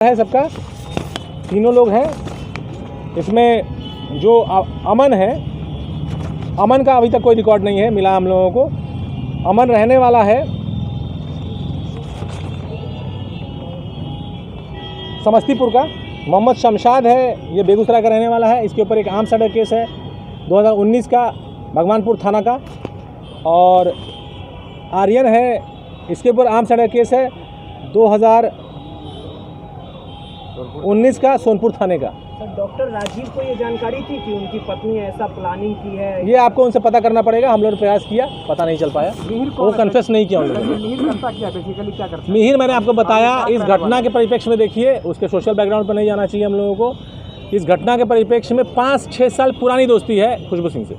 है सबका, तीनों लोग हैं। इसमें जो अमन है, अमन का अभी तक कोई रिकॉर्ड नहीं है मिला हम लोगों को। अमन रहने वाला है समस्तीपुर का। मोहम्मद शमशाद है, ये बेगूसराय का रहने वाला है। इसके ऊपर एक आर्म्स मर्डर केस है 2019 का भगवानपुर थाना का। और आर्यन है, इसके ऊपर आर्म्स मर्डर केस है 2019 का सोनपुर थाने का। सर, डॉक्टर राजीव को ये जानकारी थी कि उनकी पत्नी ऐसा प्लानिंग की है? ये आपको उनसे पता करना पड़ेगा। हम लोगों ने प्रयास किया, पता नहीं चल पाया। वो कन्फेस नहीं किया उन्होंने। मिहिर करता क्या, बेसिकली क्या करता है? मिहिर मैंने आपको बताया, इस घटना के परिप्रेक्ष्य में देखिए, उसके सोशल बैकग्राउंड पर नहीं जाना चाहिए हम लोगों को। इस घटना के परिप्रेक्ष्य में 5-6 साल पुरानी दोस्ती है खुशबू सिंह से।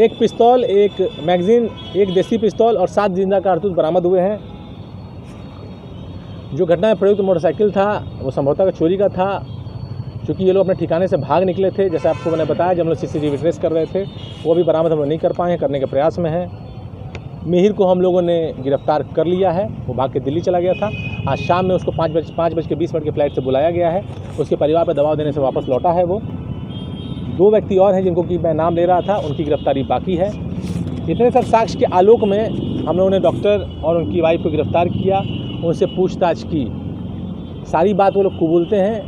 एक पिस्तौल, एक मैगजीन, एक देसी पिस्तौल और 7 जिंदा कारतूस बरामद हुए हैं। जो घटना में प्रयुक्त मोटरसाइकिल था वो संभवतः चोरी का था, क्योंकि ये लोग अपने ठिकाने से भाग निकले थे। जैसे आपको मैंने बताया, जब हम लोग CCTV ट्रेस कर रहे थे, वो भी बरामद हम लोग नहीं कर पाए हैं, करने के प्रयास में हैं। मिहिर को हम लोगों ने गिरफ्तार कर लिया है, वो भाग के दिल्ली चला गया था। आज शाम में उसको 5:20 की फ़्लाइट से बुलाया गया है। उसके परिवार पर दबाव देने से वापस लौटा है वो। 2 व्यक्ति और हैं जिनको कि मैं नाम ले रहा था, उनकी गिरफ्तारी बाकी है। इतने सब साक्ष्य के आलोक में हम लोगों ने डॉक्टर और उनकी वाइफ को गिरफ्तार किया, उनसे पूछताछ की। सारी बात वो लोग कबूलते हैं,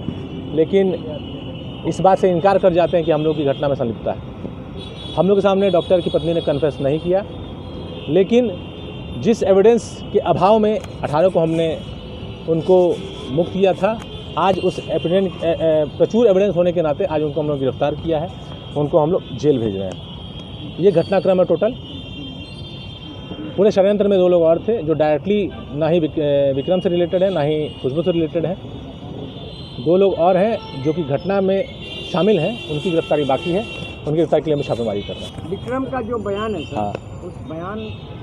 लेकिन इस बात से इनकार कर जाते हैं कि हम लोग की घटना में संलिप्तता है। हम लोग के सामने डॉक्टर की पत्नी ने कन्फेस नहीं किया, लेकिन जिस एविडेंस के अभाव में 18 को हमने उनको मुक्त किया था, आज उस प्रचुर एविडेंस होने के नाते आज उनको हम लोग गिरफ्तार किया है, उनको हम लोग जेल भेज रहे हैं। ये घटनाक्रम है टोटल। पूरे षड्यंत्र में 2 लोग और थे, जो डायरेक्टली ना ही विक्रम से रिलेटेड है, ना ही खुशबू से रिलेटेड है। 2 लोग और हैं जो कि घटना में शामिल हैं, उनकी गिरफ्तारी बाकी है। उनकी गिरफ्तारी के लिए हम छापेमारी कर रहे हैं। विक्रम का जो बयान है सर, हाँ, उस बयान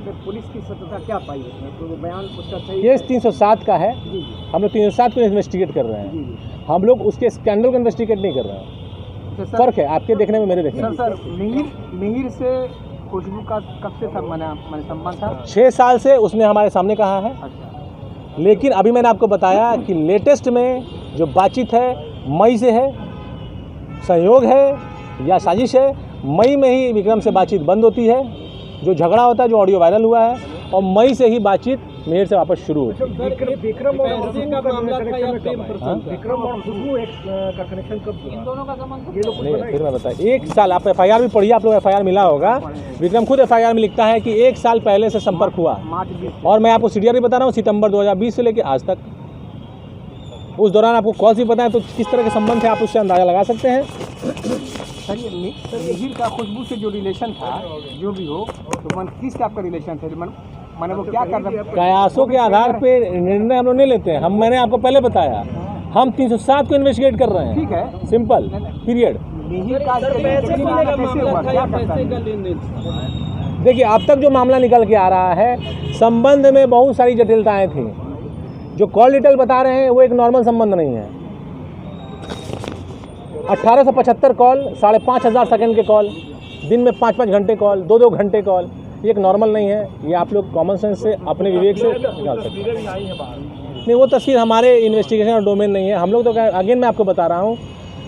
पे पुलिस की सत्यता क्या पाई है? तो वो बयान उसका सही केस 307 का है। जी जी हम लोग 307 को इन्वेस्टिगेट कर रहे जी हैं। जी। हम लोग उसके स्कैंडल को इन्वेस्टिगेट नहीं कर रहे हैं। तो सर, फर्क है आपके देखने में, मेरे देखने में। सर मिहिर से खुशबू का कब से था मैंने संबंध था? 6 साल से उसने हमारे सामने कहा है। अच्छा, लेकिन अभी मैंने आपको बताया कि लेटेस्ट में जो बातचीत है मई से है। सहयोग है या साजिश है? मई में ही विक्रम से बातचीत बंद होती है, जो झगड़ा होता है, जो ऑडियो वायरल हुआ है, और मई से ही बातचीत मिहिर से वापस शुरू होती है। विक्रम और खुशबू का मामला था या विक्रम और खुशबू का कनेक्शन कब हुआ? इन दोनों का संबंध ये लोग नहीं, फिर मैं बताया। 1 साल, आप FIR भी पढ़िए, आप लोग FIR मिला होगा। विक्रम खुद FIR में लिखता है कि 1 साल पहले से संपर्क हुआ। और मैं आपको CDR भी बता रहा हूँ, सितंबर 2020 से लेकर आज तक। उस दौरान आपको कॉल्स भी पता है, तो किस तरह के संबंध है आप उससे अंदाजा लगा सकते हैं। सर, ये मिहिर का खुशबू से जो रिलेशन था, जो भी हो, तो किस टाइप का रिलेशन था? मैंने वो क्या कर रहा? कयासों के आधार पे निर्णय हम लोग नहीं लेते हैं। मैंने आपको पहले बताया, हम 307 को इन्वेस्टिगेट कर रहे हैं। ठीक है, सिंपल, पीरियड। मिहिर का पैसे का मामला था या पैसे का लेन-देन? देखिए, अब तक जो मामला निकल के आ रहा है, संबंध में बहुत सारी जटिलताएं थी। जो कॉल डिटेल बता रहे हैं वो एक नॉर्मल संबंध नहीं है। 1875 कॉल, 5500 सेकंड के कॉल, दिन में 5-5 घंटे कॉल, 2-2 घंटे कॉल, ये एक नॉर्मल नहीं है। ये आप लोग कॉमन सेंस से, अपने विवेक से निकाल सकते हैं। नहीं, वो तस्वीर हमारे इन्वेस्टिगेशन और डोमेन नहीं है। हम लोग तो अगेन मैं आपको बता रहा हूँ,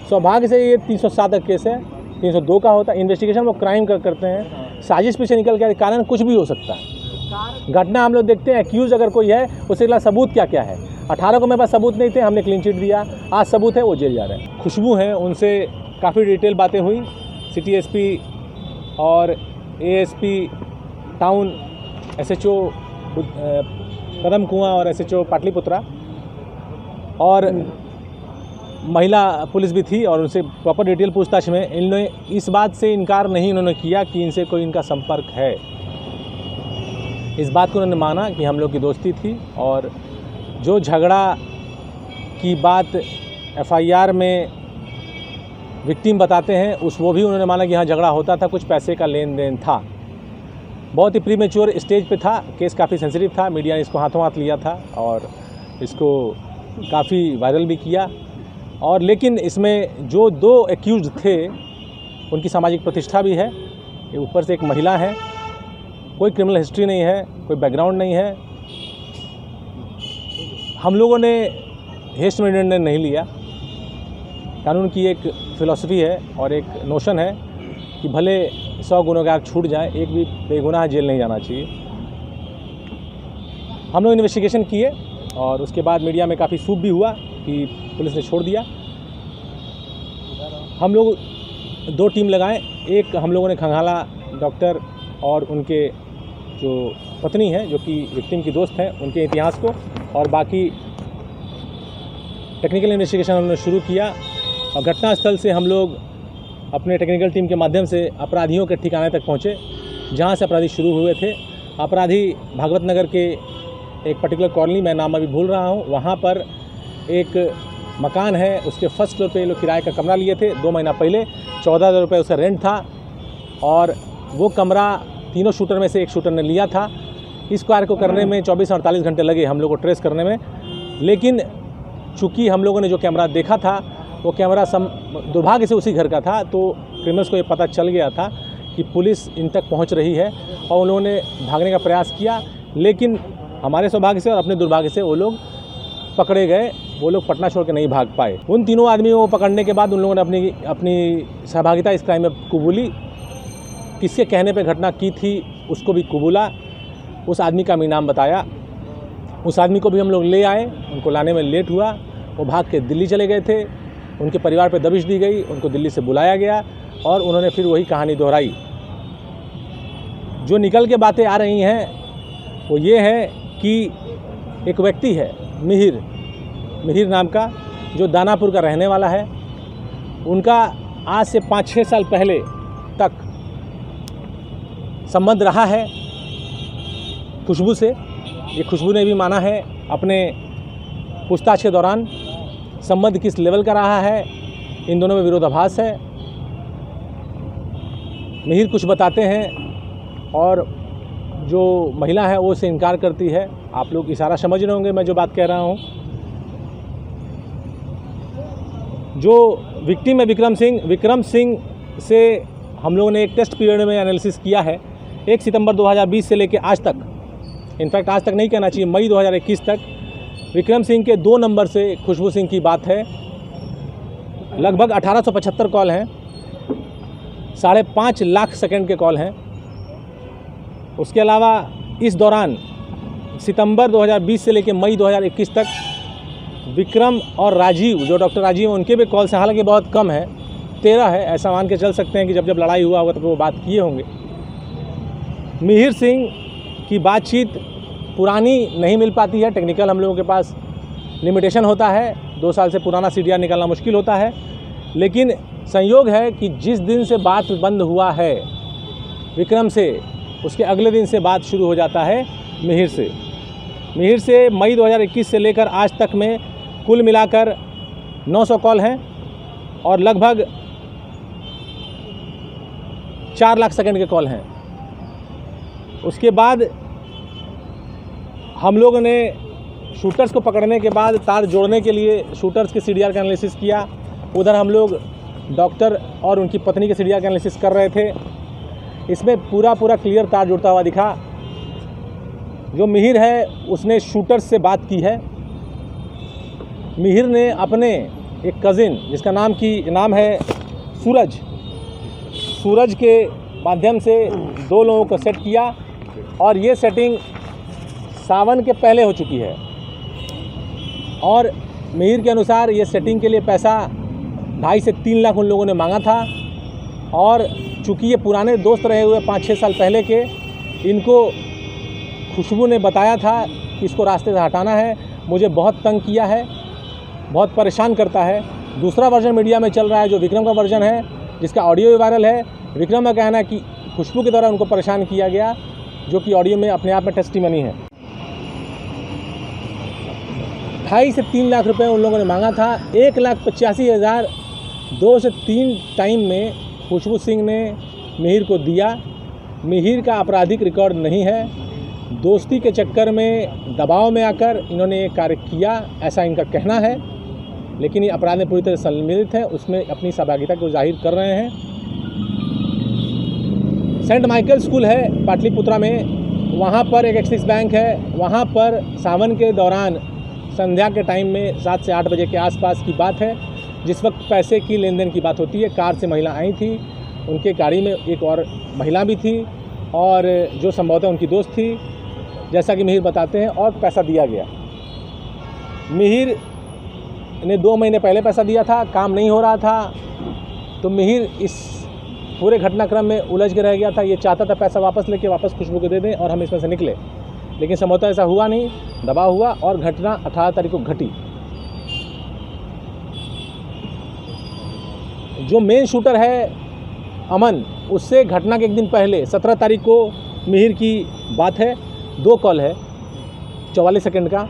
सौभाग्य से ये 307 का केस है, 302 का होता है। इन्वेस्टिगेशन वो क्राइम करते हैं, साजिश पीछे निकल के कारण कुछ भी हो सकता है। घटना हम लोग देखते हैं, एक्यूज अगर कोई है, उसके खिलाफ सबूत क्या क्या है। 18 को मेरे पास सबूत नहीं थे, हमने क्लीन चिट दिया। आज सबूत है, वो जेल जा रहे हैं। खुशबू हैं, उनसे काफ़ी डिटेल बातें हुई। सिटी SP और ASP टाउन, SHO कदम कुआं और SHO पाटलिपुत्रा, और महिला पुलिस भी थी, और उनसे प्रॉपर डिटेल पूछताछ में इन्होंने इस बात से इनकार नहीं उन्होंने किया कि इनसे कोई इनका संपर्क है। इस बात को उन्होंने माना कि हम लोग की दोस्ती थी, और जो झगड़ा की बात FIR में विक्टिम बताते हैं, वो भी उन्होंने माना कि हाँ झगड़ा होता था, कुछ पैसे का लेन देन था। बहुत ही प्रीमेच्योर स्टेज पे था, केस काफ़ी सेंसिटिव था, मीडिया ने इसको हाथों हाथ लिया था और इसको काफ़ी वायरल भी किया। और लेकिन इसमें जो 2 एक्यूज थे, उनकी सामाजिक प्रतिष्ठा भी है। ऊपर से एक महिला है, कोई क्रिमिनल हिस्ट्री नहीं है, कोई बैकग्राउंड नहीं है। हम लोगों ने हेस्ट में निर्णय नहीं लिया। कानून की एक फ़िलॉसफी है और एक नोशन है कि भले 100 गुनहगार छूट जाए, एक भी बेगुनाह जेल नहीं जाना चाहिए। हम लोग इन्वेस्टिगेशन किए और उसके बाद मीडिया में काफ़ी सूप भी हुआ कि पुलिस ने छोड़ दिया। हम लोग 2 टीम लगाएं, एक हम लोगों ने खंगाला डॉक्टर और उनके जो पत्नी है जो कि विक्टिम की दोस्त है उनके इतिहास को, और बाकी टेक्निकल इन्वेस्टिगेशन हमने शुरू किया और घटनास्थल से हम लोग अपने टेक्निकल टीम के माध्यम से अपराधियों के ठिकाने तक पहुँचे जहाँ से अपराधी शुरू हुए थे। अपराधी भागवत नगर के एक पर्टिकुलर कॉलोनी, मैं नाम अभी भूल रहा हूँ, वहाँ पर एक मकान है, उसके फर्स्ट फ्लोर पे लोग किराए का कमरा लिए थे 2 महीना पहले। 14,000 रुपये उसका रेंट था और वो कमरा तीनों शूटर में से एक शूटर ने लिया था। इस कार्य को करने में 24-48 घंटे लगे हम लोग को ट्रेस करने में, लेकिन चूँकि हम लोगों ने जो कैमरा देखा था वो कैमरा दुर्भाग्य से उसी घर का था, तो क्रिमिनल्स को ये पता चल गया था कि पुलिस इन तक पहुँच रही है और उन्होंने भागने का प्रयास किया, लेकिन हमारे सौभाग्य से और अपने दुर्भाग्य से वो लोग पकड़े गए। वो लोग पटना छोड़ के नहीं भाग पाए। उन तीनों आदमियों को पकड़ने के बाद उन लोगों ने अपनी सहभागिता इस क्राइम में कबूली। किसके कहने पे घटना की थी उसको भी कबूला। उस आदमी का भी नाम बताया। उस आदमी को भी हम लोग ले आए, उनको लाने में लेट हुआ। वो भाग के दिल्ली चले गए थे, उनके परिवार पे दबिश दी गई, उनको दिल्ली से बुलाया गया और उन्होंने फिर वही कहानी दोहराई। जो निकल के बातें आ रही हैं वो ये है कि एक व्यक्ति है मिहिर नाम का, जो दानापुर का रहने वाला है। उनका आज से 5-6 साल पहले तक संबंध रहा है खुशबू से। ये खुशबू ने भी माना है अपने पूछताछ के दौरान। संबंध किस लेवल का रहा है, इन दोनों में विरोधाभास है। मिहिर कुछ बताते हैं और जो महिला है वो उसे इनकार करती है। आप लोग इशारा समझ रहे होंगे मैं जो बात कह रहा हूँ। जो विक्टिम है विक्रम सिंह से हम लोगों ने एक टेस्ट पीरियड में एनालिसिस किया है। 1 सितंबर 2020 से लेकर आज तक, इनफैक्ट आज तक नहीं कहना चाहिए, मई 2021 तक विक्रम सिंह के 2 नंबर से खुशबू सिंह की बात है। लगभग 1875 कॉल हैं, 5.5 लाख सेकंड के कॉल हैं। उसके अलावा इस दौरान सितंबर 2020 से लेकर मई 2021 तक विक्रम और राजीव, जो डॉक्टर राजीव, उनके भी कॉल्स हैं, हालांकि बहुत कम है, 13 है। ऐसा मान के चल सकते हैं कि जब लड़ाई हुआ होगा तब वो बात किए होंगे। मिहिर सिंह की बातचीत पुरानी नहीं मिल पाती है, टेक्निकल हम लोगों के पास लिमिटेशन होता है, 2 साल से पुराना CDR निकालना मुश्किल होता है। लेकिन संयोग है कि जिस दिन से बात बंद हुआ है विक्रम से, उसके अगले दिन से बात शुरू हो जाता है मिहिर से। मई 2021 से लेकर आज तक में कुल मिलाकर 900 कॉल हैं और लगभग 4 लाख सेकंड के कॉल हैं। उसके बाद हम लोगों ने शूटर्स को पकड़ने के बाद तार जोड़ने के लिए शूटर्स के CDR का एनालिसिस किया। उधर हम लोग डॉक्टर और उनकी पत्नी के CDR का एनालिसिस कर रहे थे। इसमें पूरा क्लियर तार जुड़ता हुआ दिखा। जो मिहिर है उसने शूटर्स से बात की है। मिहिर ने अपने एक कज़िन जिसका नाम है सूरज के माध्यम से 2 लोगों को सेट किया और ये सेटिंग सावन के पहले हो चुकी है। और मिहिर के अनुसार ये सेटिंग के लिए पैसा 2.5 से 3 लाख उन लोगों ने मांगा था। और चूँकि ये पुराने दोस्त रहे हुए 5-6 साल पहले के, इनको खुशबू ने बताया था कि इसको रास्ते से हटाना है, मुझे बहुत तंग किया है, बहुत परेशान करता है। दूसरा वर्जन मीडिया में चल रहा है जो विक्रम का वर्जन है, जिसका ऑडियो भी वायरल है। विक्रम का कहना है कि खुशबू के द्वारा उनको परेशान किया गया, जो कि ऑडियो में अपने आप में टेस्टिमनी है। 2.5 से 3 लाख रुपए उन लोगों ने मांगा था। 1,85,000 2 से 3 टाइम में खुशबू सिंह ने मिहिर को दिया। मिहिर का आपराधिक रिकॉर्ड नहीं है। दोस्ती के चक्कर में, दबाव में आकर इन्होंने ये कार्य किया, ऐसा इनका कहना है। लेकिन ये अपराध में पूरी तरह सम्मिलित है, उसमें अपनी सहभागिता को जाहिर कर रहे हैं। सेंट माइकल स्कूल है पाटलिपुत्रा में, वहाँ पर एक एक्सिस बैंक है। वहाँ पर सावन के दौरान संध्या के टाइम में 7 से 8 बजे के आसपास की बात है, जिस वक्त पैसे की लेन देन की बात होती है। कार से महिला आई थी, उनके गाड़ी में एक और महिला भी थी और जो संभवतः उनकी दोस्त थी, जैसा कि मिहिर बताते हैं, और पैसा दिया गया। मिहिर ने 2 महीने पहले पैसा दिया था, काम नहीं हो रहा था, तो मिहिर इस पूरे घटनाक्रम में उलझ के रह गया था। ये चाहता था पैसा वापस लेके वापस खुशबू को दे दें और हम इसमें से निकले, लेकिन संभवतः ऐसा हुआ नहीं, दबाव हुआ और घटना 18 तारीख को घटी। जो मेन शूटर है अमन, उससे घटना के एक दिन पहले 17 तारीख को मिहिर की बात है, 2 कॉल है 44 सेकंड का।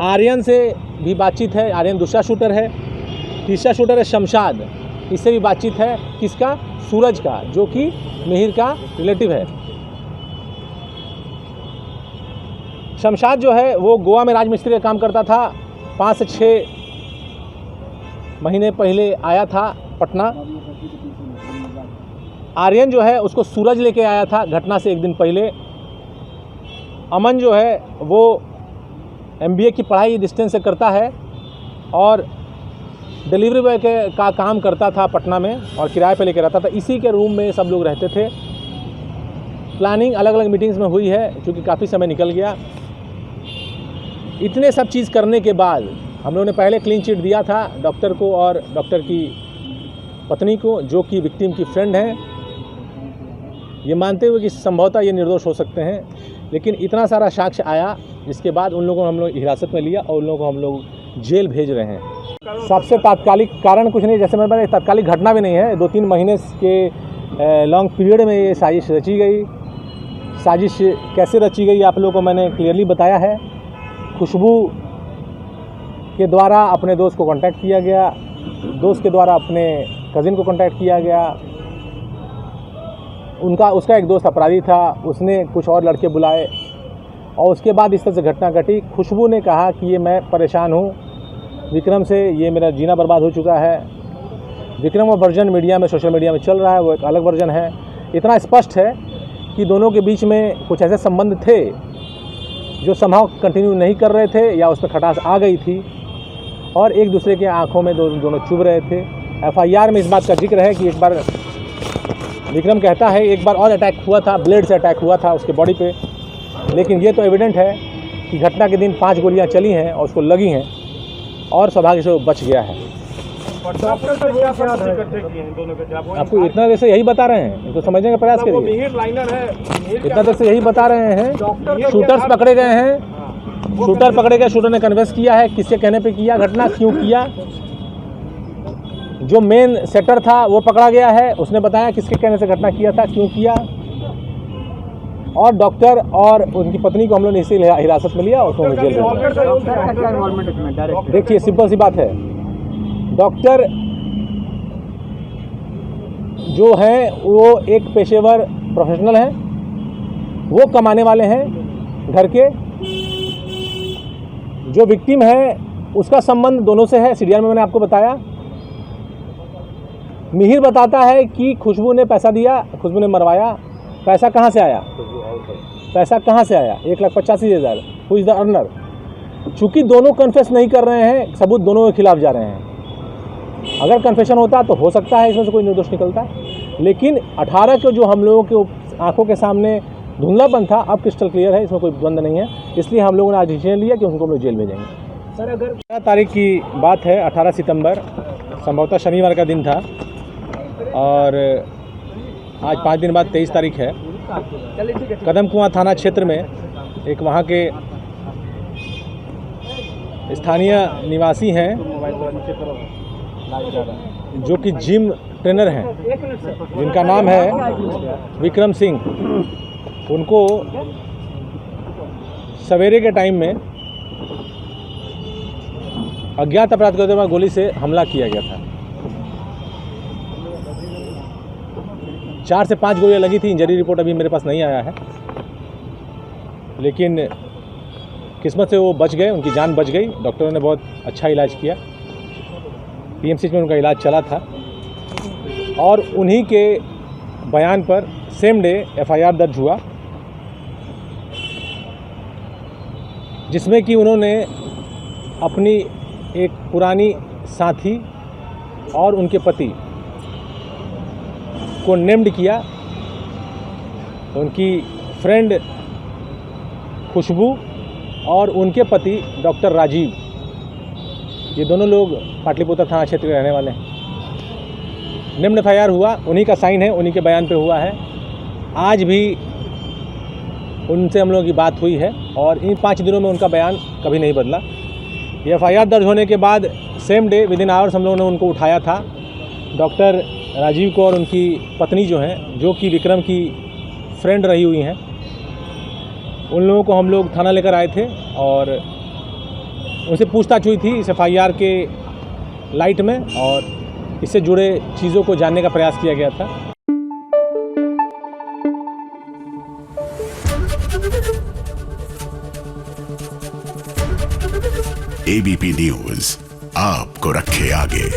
आर्यन से भी बातचीत है, आर्यन दूसरा शूटर है। तीसरा शूटर है शमशाद, इससे भी बातचीत है। किसका? सूरज का, जो कि मिहिर का रिलेटिव है। शमशाद जो है वो गोवा में राजमिस्त्री का काम करता था, 5 से 6 महीने पहले आया था पटना। आर्यन जो है उसको सूरज लेके आया था घटना से एक दिन पहले। अमन जो है वो MBA की पढ़ाई डिस्टेंस से करता है और डिलीवरी बॉय का काम करता था पटना में और किराए पे लेके रहता था। इसी के रूम में सब लोग रहते थे। प्लानिंग अलग अलग मीटिंग्स में हुई है, क्योंकि काफ़ी समय निकल गया। इतने सब चीज़ करने के बाद हम लोगों ने पहले क्लीन चिट दिया था डॉक्टर को और डॉक्टर की पत्नी को, जो कि विक्टिम की फ्रेंड हैं, ये मानते हुए कि संभवतः ये निर्दोष हो सकते हैं। लेकिन इतना सारा साक्ष्य आया, जिसके बाद उन लोगों को हम लोग हिरासत में लिया और उन लोगों को हम लोग जेल भेज रहे हैं। सबसे तात्कालिक कारण कुछ नहीं, जैसे मैंने बताया, तात्कालिक घटना भी नहीं है। 2-3 महीने के लॉन्ग पीरियड में ये साजिश रची गई। साजिश कैसे रची गई आप लोगों को मैंने क्लियरली बताया है। खुशबू के द्वारा अपने दोस्त को कांटेक्ट किया गया, दोस्त के द्वारा अपने कज़िन को कांटेक्ट किया गया। उसका एक दोस्त अपराधी था, उसने कुछ और लड़के बुलाए और उसके बाद इस तरह से घटना घटी। खुशबू ने कहा कि ये मैं परेशान हूँ विक्रम से, ये मेरा जीना बर्बाद हो चुका है। विक्रम का वर्जन मीडिया में, सोशल मीडिया में चल रहा है, वो एक अलग वर्जन है। इतना स्पष्ट है कि दोनों के बीच में कुछ ऐसे संबंध थे जो समहाउ कंटिन्यू नहीं कर रहे थे या उसमें खटास आ गई थी और एक दूसरे के आंखों में दोनों चुभ रहे थे। FIR में इस बात का जिक्र है कि एक बार विक्रम कहता है एक बार और अटैक हुआ था, ब्लेड से अटैक हुआ था उसके बॉडी पे, लेकिन ये तो एविडेंट है कि घटना के दिन 5 गोलियां चली हैं और उसको लगी हैं और सौभाग्य से वो बच गया है। आपको इतना देर से यही बता रहे हैं, इनको समझने का प्रयास करिए। इतना देर से यही बता रहे हैं। शूटर्स पकड़े गए हैं, शूटर पकड़े गए, शूटर ने कन्वेंस किया है, किसके कहने पे किया घटना, क्यों किया। जो मेन सेटर था वो पकड़ा गया है, उसने बताया किसके कहने से घटना किया था, क्यों किया। और डॉक्टर और उनकी पत्नी को हम लोग ने इसी हिरासत में लिया और उसको जेल भेजा। देखिए सिंपल सी बात है, डॉक्टर जो हैं वो एक पेशेवर प्रोफेशनल हैं, वो कमाने वाले हैं घर के। जो विक्टिम है उसका संबंध दोनों से है, CDR में मैंने आपको बताया। मिहिर बताता है कि खुशबू ने पैसा दिया, खुशबू ने मरवाया। पैसा कहाँ से आया? पैसा कहाँ से आया? 1,85,000। Who is the earner? चूँकि दोनों कन्फेस नहीं कर रहे हैं, सबूत दोनों के खिलाफ जा रहे हैं। अगर कन्फेशन होता तो हो सकता है इसमें से कोई निर्दोष निकलता, लेकिन 18 को जो हम लोगों के आंखों के सामने धुंधलापन था, अब क्रिस्टल क्लियर है, इसमें कोई द्वंद नहीं है। इसलिए हम लोगों ने आज डिसीजन लिया कि उनको हम लोग जेल भेजेंगे। सर, अगर 18 तारीख की बात है, 18 सितंबर संभवतः शनिवार का दिन था और आज 5 दिन बाद 23 तारीख है। कदम कुआं थाना क्षेत्र में एक वहाँ के स्थानीय निवासी हैं जो कि जिम ट्रेनर हैं, जिनका नाम है विक्रम सिंह। उनको सवेरे के टाइम में अज्ञात अपराधियों द्वारा गोली से हमला किया गया था। 4 से 5 गोलियां लगी थी। इंजरी रिपोर्ट अभी मेरे पास नहीं आया है, लेकिन किस्मत से वो बच गए, उनकी जान बच गई। डॉक्टरों ने बहुत अच्छा इलाज किया, PMC में उनका इलाज चला था और उन्हीं के बयान पर सेम डे FIR दर्ज हुआ, जिसमें कि उन्होंने अपनी एक पुरानी साथी और उनके पति को नेम्ड किया। उनकी फ्रेंड खुशबू और उनके पति डॉक्टर राजीव, ये दोनों लोग पाटलिपुत्र थाना क्षेत्र के रहने वाले हैं। निम्न एफआईआर हुआ, उन्हीं का साइन है, उन्हीं के बयान पे हुआ है। आज भी उनसे हम लोगों की बात हुई है और इन 5 दिनों में उनका बयान कभी नहीं बदला। ये एफआईआर दर्ज होने के बाद सेम डे विदिन आवर्स हम लोगों ने उनको उठाया था। डॉक्टर राजीव को और उनकी पत्नी जो हैं, जो कि विक्रम की फ्रेंड रही हुई हैं, उन लोगों को हम लोग थाना लेकर आए थे और उनसे पूछताछ हुई थी इस एफआईआर के लाइट में और इससे जुड़े चीज़ों को जानने का प्रयास किया गया था। एबीपी न्यूज़ आपको रखे आगे।